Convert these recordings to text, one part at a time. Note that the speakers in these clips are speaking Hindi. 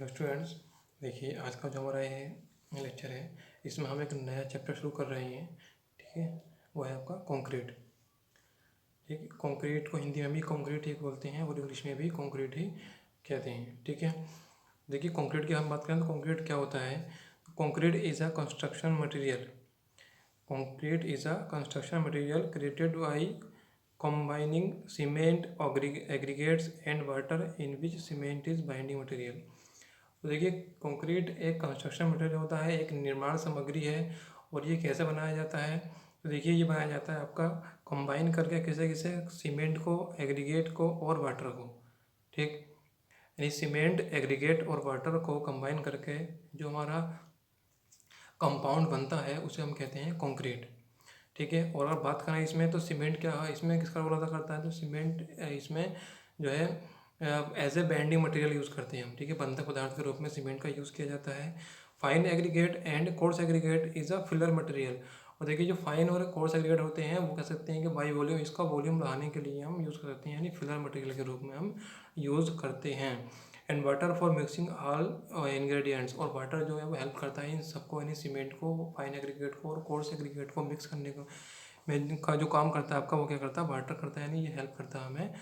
हेलो स्टूडेंट्स, देखिए आज का जो हमारा ये लेक्चर है इसमें हम एक नया चैप्टर शुरू कर रहे हैं। ठीक है, वो है आपका कंक्रीट। ठीक है, कंक्रीट को हिंदी में भी कंक्रीट ही बोलते हैं और इंग्लिश में भी कंक्रीट ही कहते हैं। ठीक है, देखिए कंक्रीट की हम बात करें तो कंक्रीट क्या होता है। Concrete is a construction material. Concrete is a construction material created by combining cement aggregates and water in which cement is binding material। तो देखिए कंक्रीट एक कंस्ट्रक्शन मटेरियल होता है, एक निर्माण सामग्री है। और ये कैसे बनाया जाता है, तो देखिए ये बनाया जाता है आपका कंबाइन करके किसे किसे, सीमेंट को, एग्रीगेट को और वाटर को। ठीक, यानी सीमेंट, एग्रीगेट और वाटर को कंबाइन करके जो हमारा कंपाउंड बनता है उसे हम कहते हैं कंक्रीट। ठीक है, और अगर बात करें इसमें तो सीमेंट क्या है, इसमें किसका रोल अदा करता है, तो सीमेंट इसमें जो है as a binding material use करते हैं हम। ठीक है, बंधक पदार्थ के रूप में सीमेंट का यूज़ किया जाता है। Fine aggregate and coarse aggregate is a filler material. और देखिए जो फाइन और कोर्स एग्रीगेट होते हैं वो कह सकते हैं कि बाई वॉल्यूम, इसका वॉल्यूम बढ़ाने के लिए हम यूज़ करते हैं, यानी फिलर मटेरियल के रूप में हम यूज़ करते हैं। And water for mixing all ingredients, और वाटर जो है वो हेल्प करता है इन सबको, यानी सीमेंट को, फाइन एग्रीगेट को और कोर्स एग्रीगेट को मिक्स करने को में का जो काम करता है आपका, वो क्या करता है, वाटर करता है। यानी ये हेल्प करता है हमें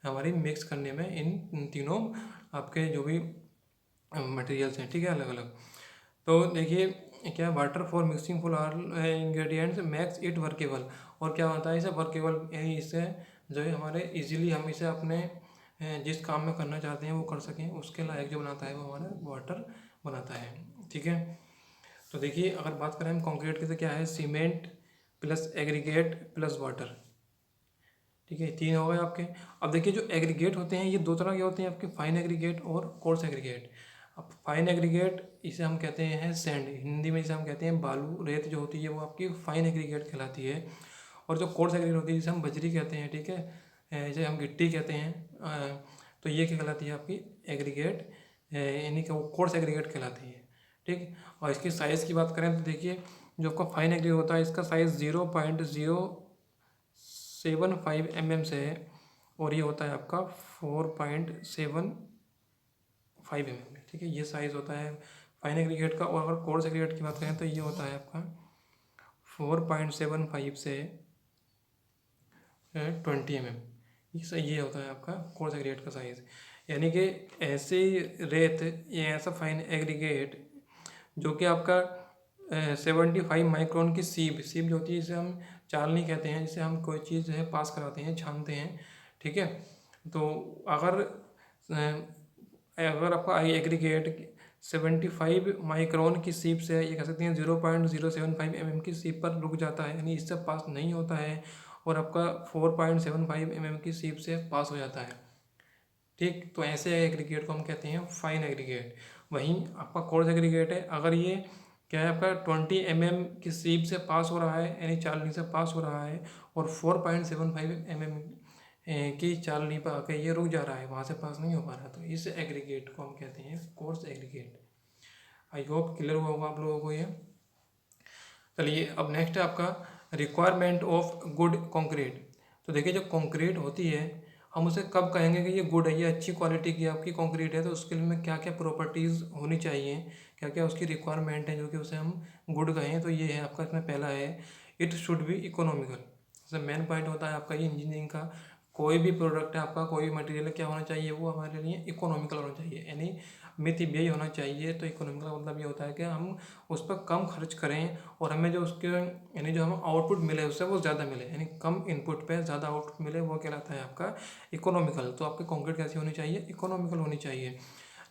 हमारी मिक्स करने में इन तीनों आपके जो भी मटेरियल्स हैं। ठीक है, अलग अलग। तो देखिए क्या, water for mixing for all ingredients makes it workable. और क्या होता है इसे वर्केबल, यानी इससे जो है हमारे इजीली हम इसे अपने जिस काम में करना चाहते हैं वो कर सकें, उसके लायक जो बनाता है वो हमारा वाटर बनाता है। ठीक है, तो देखिए अगर बात करें हम कंक्रीट की तो क्या है, cement plus aggregate plus water. ठीक है, तीन हो गए आपके। अब देखिए जो एग्रीगेट होते हैं ये दो तरह के होते हैं आपके, फाइन एग्रीगेट और कोर्स एग्रीगेट। अब फाइन एग्रीगेट इसे हम कहते हैं सैंड, हिंदी में जिसे हम कहते हैं बालू, रेत जो होती है वो आपकी फाइन एग्रीगेट कहलाती है। और जो कोर्स एग्रीगेट होती है जिसे हम बजरी कहते हैं, ठीक है, जिसे हम गिट्टी कहते हैं, तो ये क्या कहलाती है आपकी एग्रीगेट, यानी कि वो कोर्स एग्रीगेट कहलाती है। ठीक, और इसकी साइज़ की बात करें तो देखिए जो आपका फाइन एग्रीगेट होता है इसका साइज़ 0.075 mm से है, और ये होता है आपका 4.75 mm। ठीक है, ये साइज़ होता है फाइन एग्रीगेट का। और अगर कोर्स एग्रीगेट की बात करें तो ये होता है आपका 4.75 से 20 mm। ये होता है आपका कोर्स एग्रीगेट का साइज़। यानी कि ऐसी रेत या ऐसा फाइन एग्रीगेट जो कि आपका 75 माइक्रोन की सीब जो होती है, जिसे हम चालनी कहते हैं, जिसे हम कोई चीज़ जो है पास कराते हैं, छानते हैं। ठीक है, तो अगर आपका आई एग्रीगेट 75 माइक्रोन की सीप से, ये कह सकते हैं 0.075 mm की सीप पर रुक जाता है, यानी इससे पास नहीं होता है, और आपका 4.75 mm की सीप से पास हो जाता है। ठीक, तो ऐसे एग्रीगेट को हम कहते हैं फाइन एग्रीगेट। वहीं आपका कोर्स एग्रीगेट है, अगर ये क्या है आपका 20 mm की सीप से पास हो रहा है, यानी चालनी से पास हो रहा है, और 4.75 mm की चालनी पर आकर ये रुक जा रहा है, वहाँ से पास नहीं हो पा रहा, तो इस एग्रीगेट को हम कहते हैं coarse aggregate. I hope clear हुआ होगा आप लोगों को ये। चलिए अब नेक्स्ट है आपका रिक्वायरमेंट ऑफ गुड कंक्रीट। तो देखिए जो कंक्रीट होती है हम उसे कब कहेंगे कि ये गुड है, ये अच्छी क्वालिटी की आपकी कंक्रीट है, तो उसके लिए में क्या क्या प्रॉपर्टीज़ होनी चाहिए, क्या क्या उसकी रिक्वायरमेंट है जो कि उसे हम गुड कहें, तो ये है आपका इसमें पहला है, इट शुड बी इकोनॉमिकल। जैसे मेन पॉइंट होता है आपका ये इंजीनियरिंग का, कोई भी प्रोडक्ट है आपका, कोई भी मटेरियल क्या होना चाहिए, वो हमारे लिए इकोनॉमिकल होना चाहिए, यानी मितव्ययी होना चाहिए। तो इकोनॉमिकल का मतलब ये होता है कि हम उस पर कम खर्च करें और हमें जो उसके यानी जो हमें आउटपुट मिले उससे वो ज़्यादा मिले, यानी कम इनपुट पे ज़्यादा आउटपुट मिले, वो कहलाता है आपका इकोनॉमिकल। तो आपकी कंक्रीट कैसी होनी चाहिए, इकोनॉमिकल होनी चाहिए।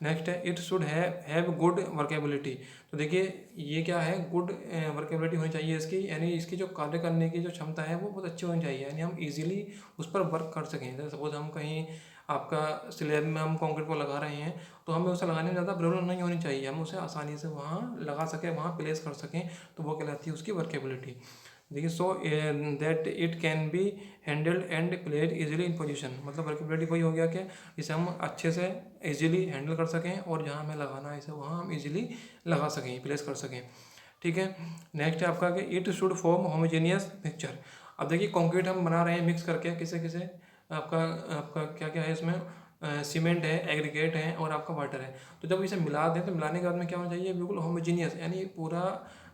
नेक्स्ट है it should have good workability. तो देखिए ये क्या है, गुड वर्केबिलिटी होनी चाहिए इसकी, यानी इसकी जो कार्य करने की जो क्षमता है वो बहुत अच्छी होनी चाहिए, यानी हम इजीली उस पर वर्क कर सकें। जैसे सपोज हम कहीं आपका स्लैब में हम कंक्रीट को लगा रहे हैं, तो हमें उसे लगाने में ज़्यादा प्रॉब्लम नहीं होनी चाहिए, हम उसे आसानी से वहाँ लगा सकें, वहाँ प्लेस कर सकें, तो वो कहलाती है उसकी वर्केबिलिटी। देखिए so that it can be handled and played easily in position. मतलब वर्केबिलिटी वही हो गया कि इसे हम अच्छे से इजीली हैंडल कर सकें, और जहाँ हमें लगाना है इसे वहाँ हम इजीली लगा सकें, प्लेस कर सकें। ठीक है, नेक्स्ट है आपका कि it should form homogeneous mixture. अब देखिए कंक्रीट हम बना रहे हैं मिक्स करके, किसे किसे, आपका आपका क्या क्या है इसमें, सीमेंट है, एग्रीगेट है और आपका वाटर है। तो जब इसे मिला दें तो मिलाने के बाद में क्या होना चाहिए, बिल्कुल होमोजीनियस, यानी पूरा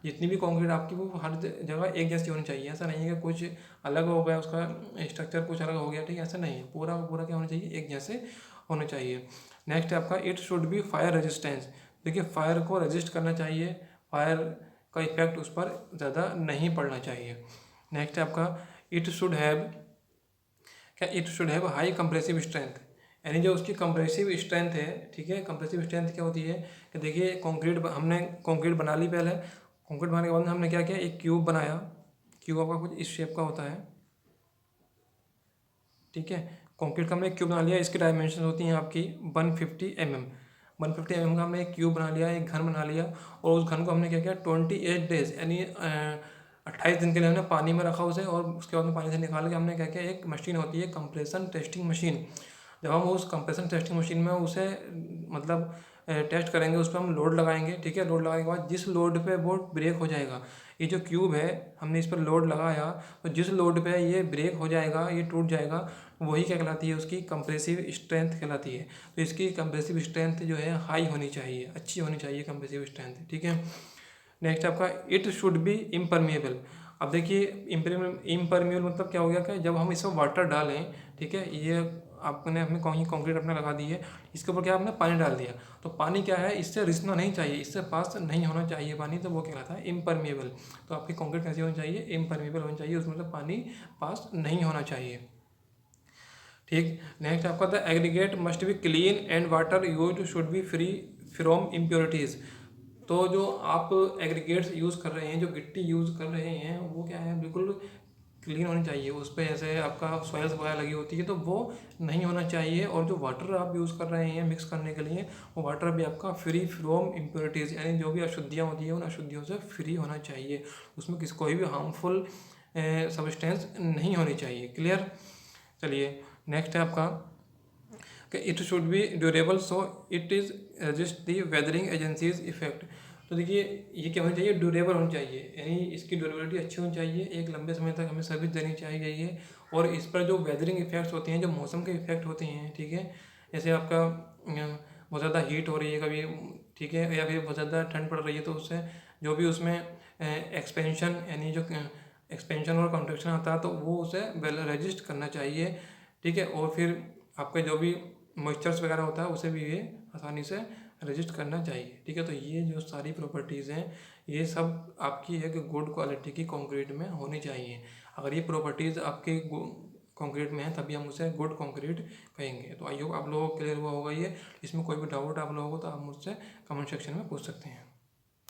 जितनी भी कंक्रीट आपकी वो हर जगह एक जैसी होनी चाहिए। ऐसा नहीं है कि कुछ अलग हो गया, उसका स्ट्रक्चर कुछ अलग हो गया, ठीक है, ऐसा नहीं है, पूरा पूरा क्या होना चाहिए, एक जैसे होना चाहिए। नेक्स्ट है आपका it should be fire resistance. देखिए फायर को रेजिस्ट करना चाहिए, फायर का इफेक्ट उस पर ज़्यादा नहीं पड़ना चाहिए। नेक्स्ट है आपका इट शुड हैव, क्या it should have high compressive strength, यानी जो उसकी कंप्रेसिव स्ट्रेंथ है, ठीक है, कंप्रेसिव स्ट्रेंथ क्या होती है कि देखिए कंक्रीट हमने कंक्रीट बना ली, पहले कंक्रीट बनाने के बाद हमने क्या किया, एक क्यूब बनाया, क्यूब आपका कुछ इस शेप का होता है, ठीक है, कंक्रीट का हमने एक क्यूब बना लिया, इसकी डायमेंशन होती हैं आपकी 150 mm, 150 mm का हमने एक क्यूब बना लिया, एक घन बना लिया, और उस घन को हमने क्या किया 28 डेज यानी 28 दिन के लिए हमने पानी में रखा उसे, और उसके बाद में पानी से निकाल के हमने क्या किया, एक मशीन होती है कंप्रेशन टेस्टिंग मशीन, जब हम उस कंप्रेशन टेस्टिंग मशीन में उसे मतलब टेस्ट करेंगे, उस पर हम लोड लगाएंगे, ठीक है, लोड लगाने के बाद जिस लोड पे वो ब्रेक हो जाएगा, ये जो क्यूब है हमने इस पर लोड लगाया, तो जिस लोड पे ये ब्रेक हो जाएगा, ये टूट जाएगा, वही क्या कहलाती है, उसकी कंप्रेसिव स्ट्रेंथ कहलाती है। तो इसकी कंप्रेसिव स्ट्रेंथ जो है हाई होनी चाहिए, अच्छी होनी चाहिए कंप्रेसिव स्ट्रेंथ, ठीक है। नेक्स्ट आपका इट शुड बी इम्परमिएबल। अब देखिए इम्परमिएबल मतलब क्या हो गया कि जब हम इसमें वाटर डालें, ठीक है, ये आपने अपने कहीं कंक्रीट अपने लगा दी है, इसके ऊपर क्या आपने पानी डाल दिया, तो पानी क्या है, इससे रिसना नहीं चाहिए, इससे पास नहीं होना चाहिए पानी, तो वो क्या कहलाता है, इम्परमिएबल। तो आपकी कंक्रीट कैसी होनी चाहिए, इम्परमिएबल होनी चाहिए, उसमें से पानी पास नहीं होना चाहिए, ठीक। नेक्स्ट आपका the aggregate must be clean and water use should be free from impurities. तो जो आप एग्रीगेट्स यूज़ कर रहे हैं, जो गिट्टी यूज़ कर रहे हैं, वो क्या है, बिल्कुल क्लीन होनी चाहिए, उस पर ऐसे आपका सॉइल्स वगैरह लगी होती है, तो वो नहीं होना चाहिए। और जो वाटर आप यूज़ कर रहे हैं मिक्स करने के लिए, वो वाटर भी आपका फ्री फ्रॉम इम्प्योरिटीज़, यानी जो भी अशुद्धियाँ होती हैं उन अशुद्धियों से फ्री होना चाहिए, उसमें कोई भी हार्मफुल सब्सटेंस नहीं होनी चाहिए। क्लियर। चलिए नेक्स्ट है आपका कि it should be durable so it is resist the weathering agencies effect. तो देखिए ये क्या होनी चाहिए, ड्यूरेबल होनी चाहिए, यानी इसकी ड्यूरेबिलिटी अच्छी होनी चाहिए, एक लंबे समय तक हमें सर्विस देनी चाहिए। और इस पर जो वेदरिंग इफेक्ट्स होते हैं, जो मौसम के इफेक्ट होते हैं, ठीक है, जैसे आपका बहुत ज़्यादा हीट हो रही है कभी, ठीक है, या फिर बहुत ज़्यादा ठंड पड़ रही है, तो उससे जो भी उसमें एक्सपेंशन यानी जो एक्सपेंशन और कॉन्ट्रैक्शन आता है, तो वो उसे वेल रजिस्ट करना चाहिए, ठीक है। और फिर आपके जो भी मॉइस्चर्स वगैरह होता है उसे भी ये आसानी से रजिस्ट करना चाहिए, ठीक है। तो ये जो सारी प्रॉपर्टीज़ हैं, ये सब आपकी एक गुड क्वालिटी की कंक्रीट में होनी चाहिए। अगर ये प्रॉपर्टीज़ आपके कंक्रीट में है तभी हम उसे गुड कंक्रीट कहेंगे। तो आई होप आप लोगों को क्लियर हुआ होगा ये। इसमें कोई भी डाउट आप लोगों को तो आप मुझसे कमेंट सेक्शन में पूछ सकते हैं।